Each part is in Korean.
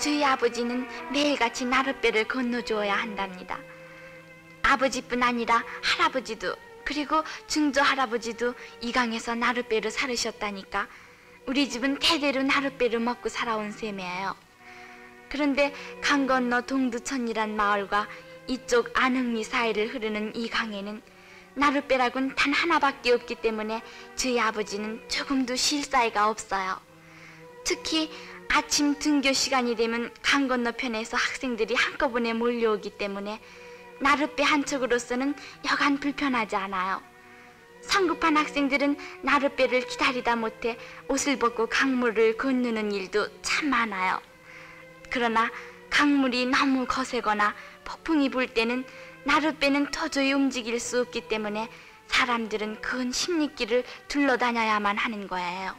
저희 아버지는 매일같이 나룻배를 건너주어야 한답니다. 아버지뿐 아니라 할아버지도 그리고 증조 할아버지도 이 강에서 나룻배를 사르셨다니까 우리 집은 대대로 나룻배를 먹고 살아온 셈이에요. 그런데 강 건너 동두천이란 마을과 이쪽 안흥리 사이를 흐르는 이 강에는 나룻배라곤 단 하나밖에 없기 때문에 저희 아버지는 조금도 쉴 사이가 없어요. 특히 아침 등교 시간이 되면 강 건너편에서 학생들이 한꺼번에 몰려오기 때문에 나룻배 한 척으로서는 여간 불편하지 않아요. 성급한 학생들은 나룻배를 기다리다 못해 옷을 벗고 강물을 건너는 일도 참 많아요. 그러나 강물이 너무 거세거나 폭풍이 불 때는 나룻배는 도저히 움직일 수 없기 때문에 사람들은 큰 십리길을 둘러다녀야만 하는 거예요.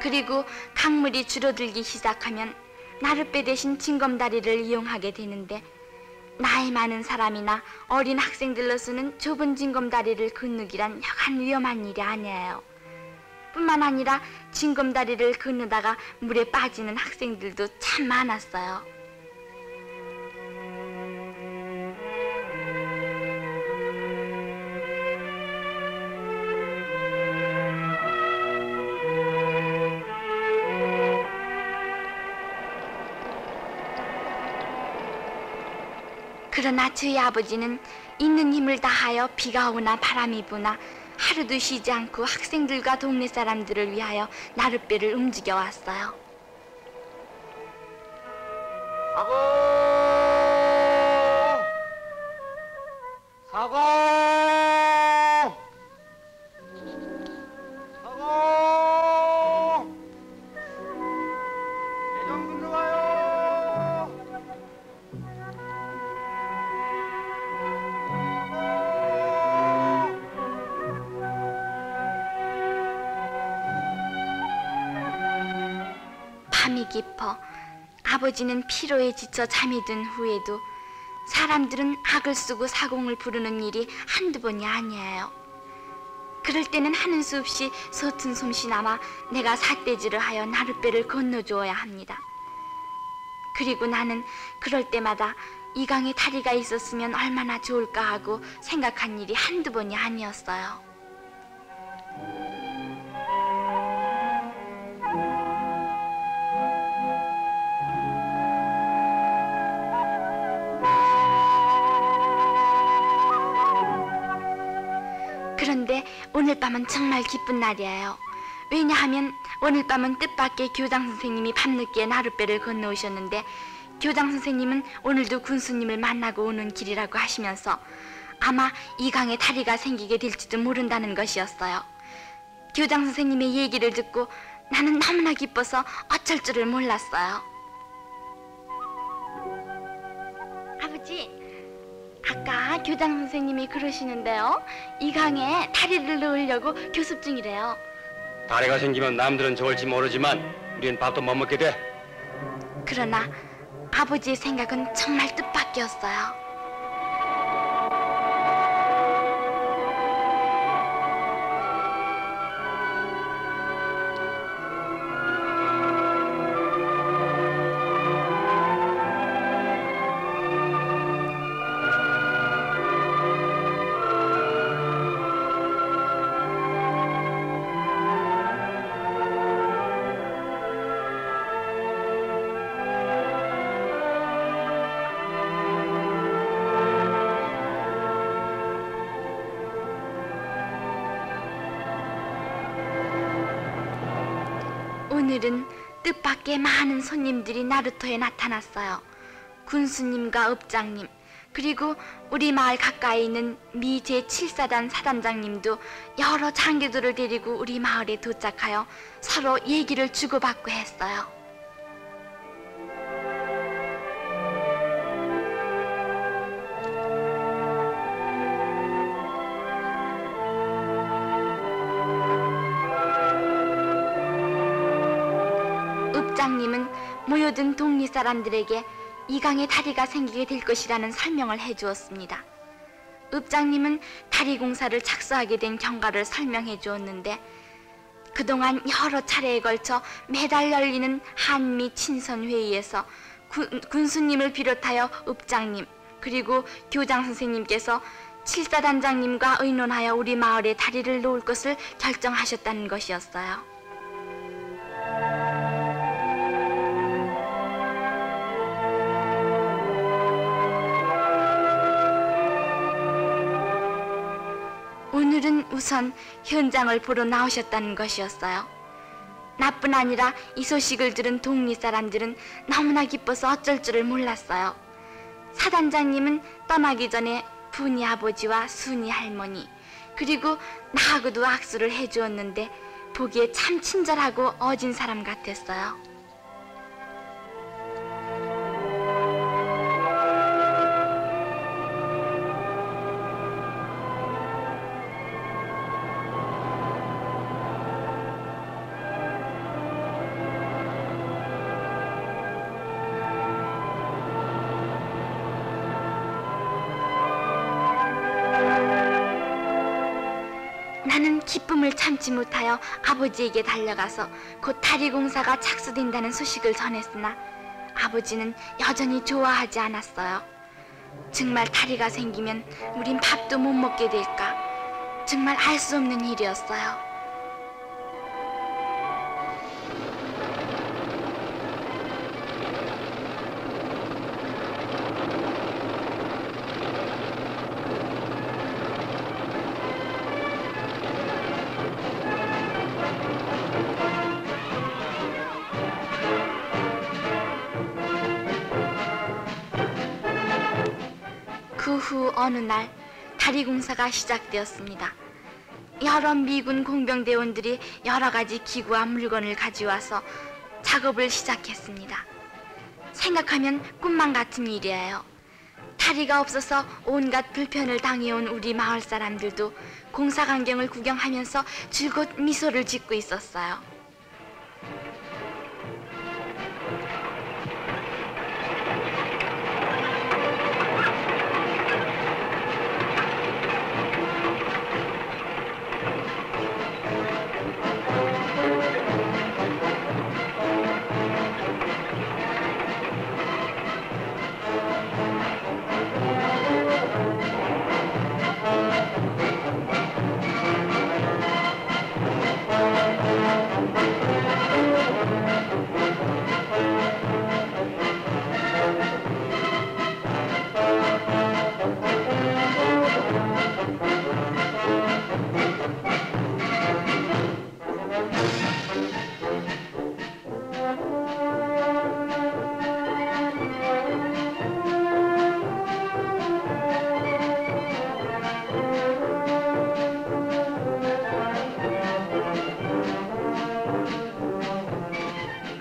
그리고 강물이 줄어들기 시작하면 나룻배 대신 징검다리를 이용하게 되는데 나이 많은 사람이나 어린 학생들로서는 좁은 징검다리를 건너기란 여간 위험한 일이 아니에요. 뿐만 아니라 징검다리를 건너다가 물에 빠지는 학생들도 참 많았어요. 그러나 저희 아버지는 있는 힘을 다하여 비가 오나 바람이 부나 하루도 쉬지 않고 학생들과 동네 사람들을 위하여 나룻배를 움직여 왔어요. 사고! 사고! 사고! 대장군 들어가요! 밤이 깊어 아버지는 피로에 지쳐 잠이 든 후에도 사람들은 악을 쓰고 사공을 부르는 일이 한두 번이 아니에요. 그럴 때는 하는 수 없이 서툰 솜씨나마 내가 삿대질을 하여 나룻배를 건너주어야 합니다. 그리고 나는 그럴 때마다 이 강에 다리가 있었으면 얼마나 좋을까 하고 생각한 일이 한두 번이 아니었어요. 그런데 오늘 밤은 정말 기쁜 날이에요. 왜냐하면 오늘 밤은 뜻밖의 교장 선생님이 밤늦게 나룻배를 건너오셨는데 교장 선생님은 오늘도 군수님을 만나고 오는 길이라고 하시면서 아마 이 강에 다리가 생기게 될지도 모른다는 것이었어요. 교장 선생님의 얘기를 듣고 나는 너무나 기뻐서 어쩔 줄을 몰랐어요. 아버지, 아까 교장 선생님이 그러시는데요, 이 강에 다리를 넣으려고 교습 중이래요. 다리가 생기면 남들은 좋을지 모르지만 우린 밥도 못 먹게 돼. 그러나 아버지의 생각은 정말 뜻밖이었어요. 오늘은 뜻밖의 많은 손님들이 나루터에 나타났어요. 군수님과 읍장님, 그리고 우리 마을 가까이 있는 미 제7사단 사단장님도 여러 장교들을 데리고 우리 마을에 도착하여 서로 얘기를 주고받고 했어요. 읍장님은 모여든 동리 사람들에게 이 강에 다리가 생기게 될 것이라는 설명을 해주었습니다. 읍장님은 다리 공사를 착수하게 된 경과를 설명해 주었는데 그동안 여러 차례에 걸쳐 매달 열리는 한미 친선 회의에서 군수님을 비롯하여 읍장님 그리고 교장 선생님께서 칠사단장님과 의논하여 우리 마을에 다리를 놓을 것을 결정하셨다는 것이었어요. 오늘은 우선 현장을 보러 나오셨다는 것이었어요. 나뿐 아니라 이 소식을 들은 동리 사람들은 너무나 기뻐서 어쩔 줄을 몰랐어요. 사단장님은 떠나기 전에 분이 아버지와 순이 할머니 그리고 나하고도 악수를 해주었는데 보기에 참 친절하고 어진 사람 같았어요. 나는 기쁨을 참지 못하여 아버지에게 달려가서 곧 다리 공사가 착수된다는 소식을 전했으나 아버지는 여전히 좋아하지 않았어요. 정말 다리가 생기면 우린 밥도 못 먹게 될까? 정말 알 수 없는 일이었어요. 그 후 어느 날 다리 공사가 시작되었습니다. 여러 미군 공병대원들이 여러 가지 기구와 물건을 가져와서 작업을 시작했습니다. 생각하면 꿈만 같은 일이에요. 다리가 없어서 온갖 불편을 당해온 우리 마을 사람들도 공사 광경을 구경하면서 줄곧 미소를 짓고 있었어요.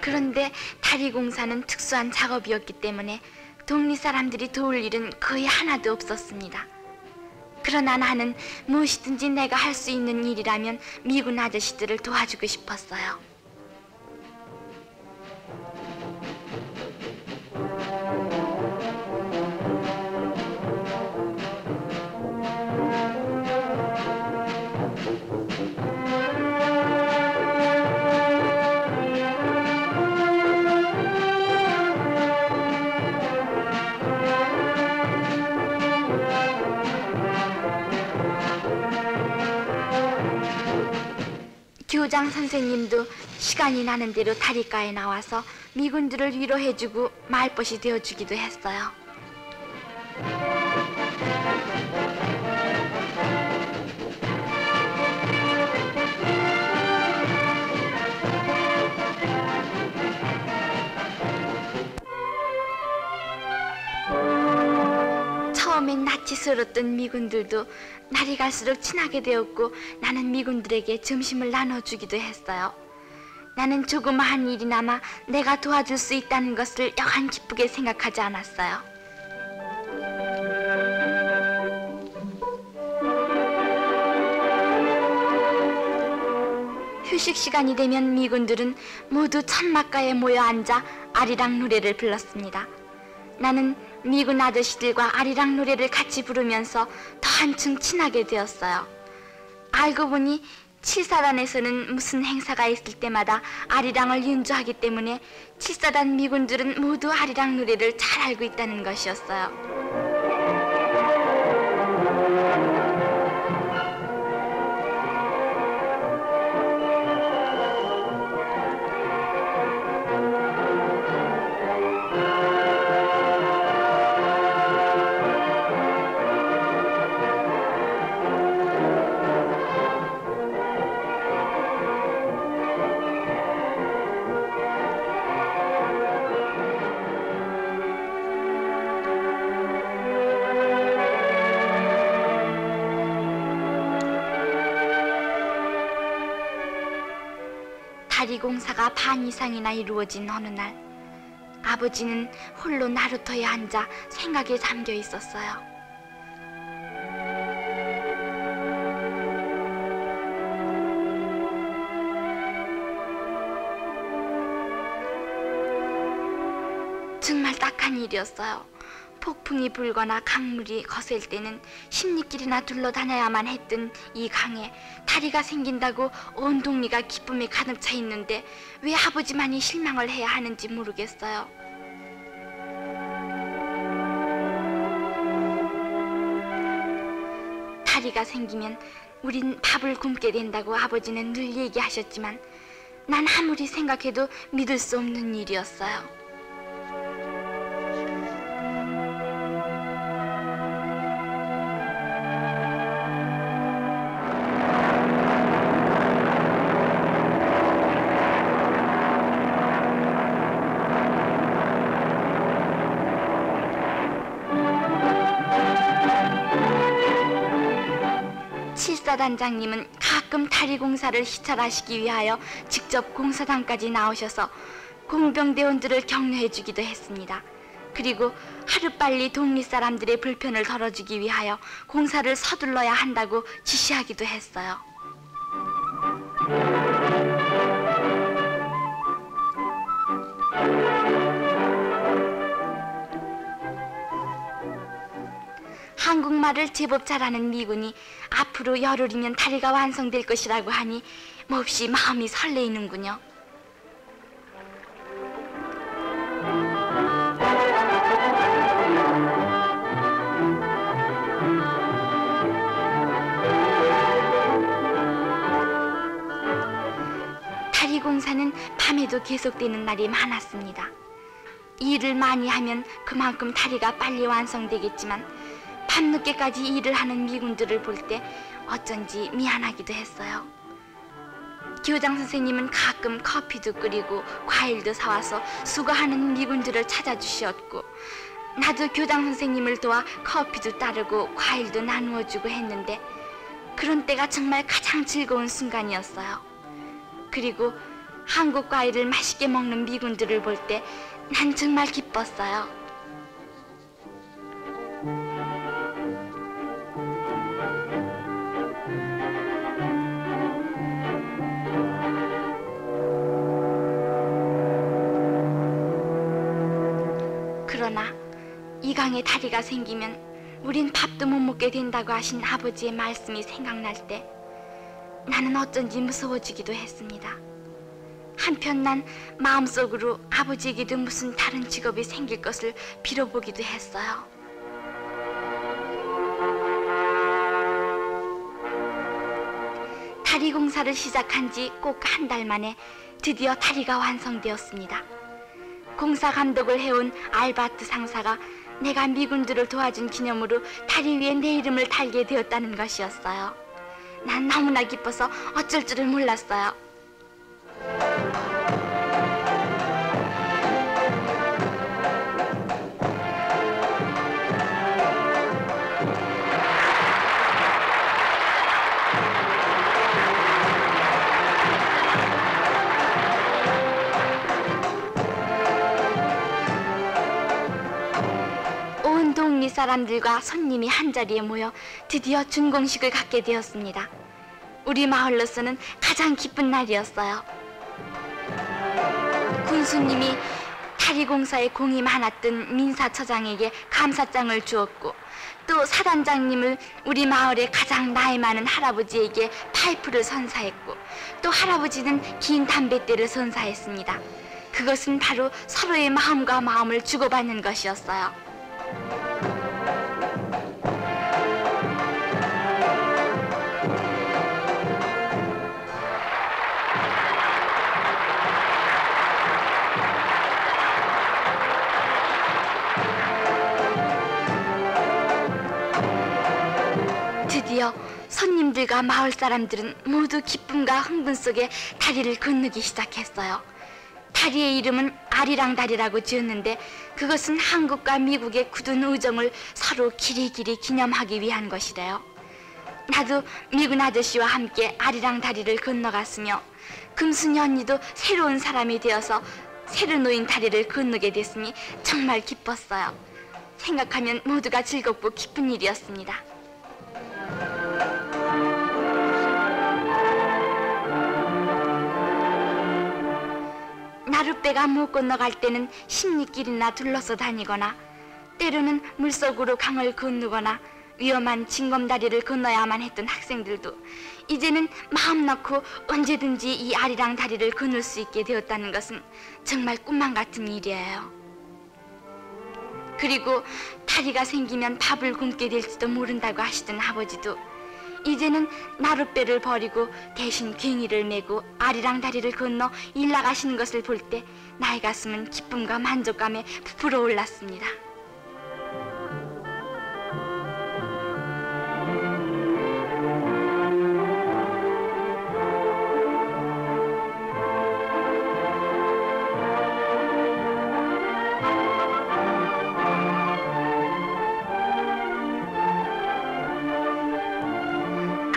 그런데 다리 공사는 특수한 작업이었기 때문에 동리 사람들이 도울 일은 거의 하나도 없었습니다. 그러나 나는 무엇이든지 내가 할 수 있는 일이라면 미군 아저씨들을 도와주고 싶었어요. 교장 선생님도 시간이 나는 대로 다리가에 나와서 미군들을 위로해주고 말벗이 되어주기도 했어요. 처음엔 낯이 미군들도 날이 갈수록 친하게 되었고 나는 미군들에게 점심을 나눠주기도 했어요. 나는 조그마한 일이나마 내가 도와줄 수 있다는 것을 여간 기쁘게 생각하지 않았어요. 휴식 시간이 되면 미군들은 모두 천막가에 모여 앉아 아리랑 노래를 불렀습니다. 나는 미군 아저씨들과 아리랑 노래를 같이 부르면서 더 한층 친하게 되었어요. 알고 보니 7사단에서는 무슨 행사가 있을 때마다 아리랑을 연주하기 때문에 7사단 미군들은 모두 아리랑 노래를 잘 알고 있다는 것이었어요. 다리 공사가 반 이상이나 이루어진 어느 날, 아버지는 홀로 나루터에 앉아 생각에 잠겨 있었어요. 정말 딱한 일이었어요. 폭풍이 불거나 강물이 거셀 때는 10리길이나 둘러다녀야만 했던 이 강에 다리가 생긴다고 온 동리가 기쁨에 가득 차 있는데 왜 아버지만이 실망을 해야 하는지 모르겠어요. 다리가 생기면 우린 밥을 굶게 된다고 아버지는 늘 얘기하셨지만 난 아무리 생각해도 믿을 수 없는 일이었어요. 칠사단장님은 가끔 다리 공사를 시찰하시기 위하여 직접 공사장까지 나오셔서 공병대원들을 격려해 주기도 했습니다. 그리고 하루빨리 동리 사람들의 불편을 덜어주기 위하여 공사를 서둘러야 한다고 지시하기도 했어요. 한국말을 제법 잘하는 미군이 앞으로 열흘이면 다리가 완성될 것이라고 하니 몹시 마음이 설레이는군요. 다리 공사는 밤에도 계속되는 날이 많았습니다. 일을 많이 하면 그만큼 다리가 빨리 완성되겠지만 밤늦게까지 일을 하는 미군들을 볼 때 어쩐지 미안하기도 했어요. 교장 선생님은 가끔 커피도 끓이고 과일도 사와서 수고하는 미군들을 찾아주셨고 나도 교장 선생님을 도와 커피도 따르고 과일도 나누어주고 했는데 그런 때가 정말 가장 즐거운 순간이었어요. 그리고 한국 과일을 맛있게 먹는 미군들을 볼 때 난 정말 기뻤어요. 그러나 이 강에 다리가 생기면 우린 밥도 못 먹게 된다고 하신 아버지의 말씀이 생각날 때 나는 어쩐지 무서워지기도 했습니다. 한편 난 마음속으로 아버지에게도 무슨 다른 직업이 생길 것을 빌어보기도 했어요. 다리 공사를 시작한 지 꼭 한 달 만에 드디어 다리가 완성되었습니다. 공사 감독을 해온 알바트 상사가 내가 미군들을 도와준 기념으로 다리 위에 내 이름을 달게 되었다는 것이었어요. 난 너무나 기뻐서 어쩔 줄을 몰랐어요. 온 동리 사람들과 손님이 한자리에 모여 드디어 준공식을 갖게 되었습니다. 우리 마을로서는 가장 기쁜 날이었어요. 군수님이 다리 공사에 공이 많았던 민사처장에게 감사장을 주었고, 또 사단장님을 우리 마을의 가장 나이 많은 할아버지에게 파이프를 선사했고, 또 할아버지는 긴 담뱃대를 선사했습니다. 그것은 바로 서로의 마음과 마음을 주고받는 것이었어요. 드디어 손님들과 마을 사람들은 모두 기쁨과 흥분 속에 다리를 건너기 시작했어요. 다리의 이름은 아리랑 다리라고 지었는데, 그것은 한국과 미국의 굳은 우정을 서로 길이길이 기념하기 위한 것이래요. 나도 미군 아저씨와 함께 아리랑 다리를 건너갔으며, 금순이 언니도 새로운 사람이 되어서 새로 놓인 다리를 건너게 됐으니 정말 기뻤어요. 생각하면 모두가 즐겁고 기쁜 일이었습니다. 나룻배가 못 건너갈 때는 십리길이나 둘러서 다니거나, 때로는 물속으로 강을 건너거나 위험한 징검다리를 건너야만 했던 학생들도 이제는 마음 놓고 언제든지 이 아리랑 다리를 건널 수 있게 되었다는 것은 정말 꿈만 같은 일이에요. 그리고 다리가 생기면 밥을 굶게 될지도 모른다고 하시던 아버지도 이제는 나룻배를 버리고 대신 괭이를 메고 아리랑 다리를 건너 일 나가시는 것을 볼 때 나의 가슴은 기쁨과 만족감에 부풀어 올랐습니다.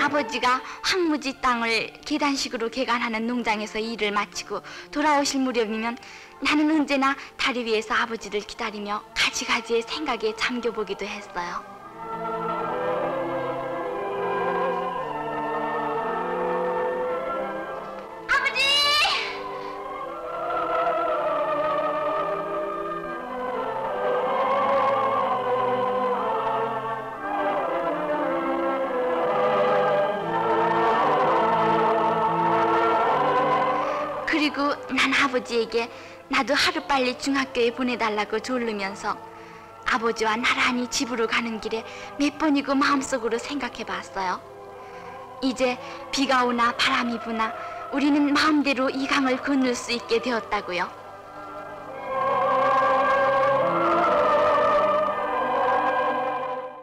아버지가 황무지 땅을 계단식으로 개간하는 농장에서 일을 마치고 돌아오실 무렵이면 나는 언제나 다리 위에서 아버지를 기다리며 가지가지의 생각에 잠겨보기도 했어요. 아버지! 그리고 난 아버지에게 나도 하루빨리 중학교에 보내달라고 졸르면서 아버지와 나란히 집으로 가는 길에 몇 번이고 마음속으로 생각해 봤어요. 이제 비가 오나 바람이 부나 우리는 마음대로 이 강을 건널 수 있게 되었다고요.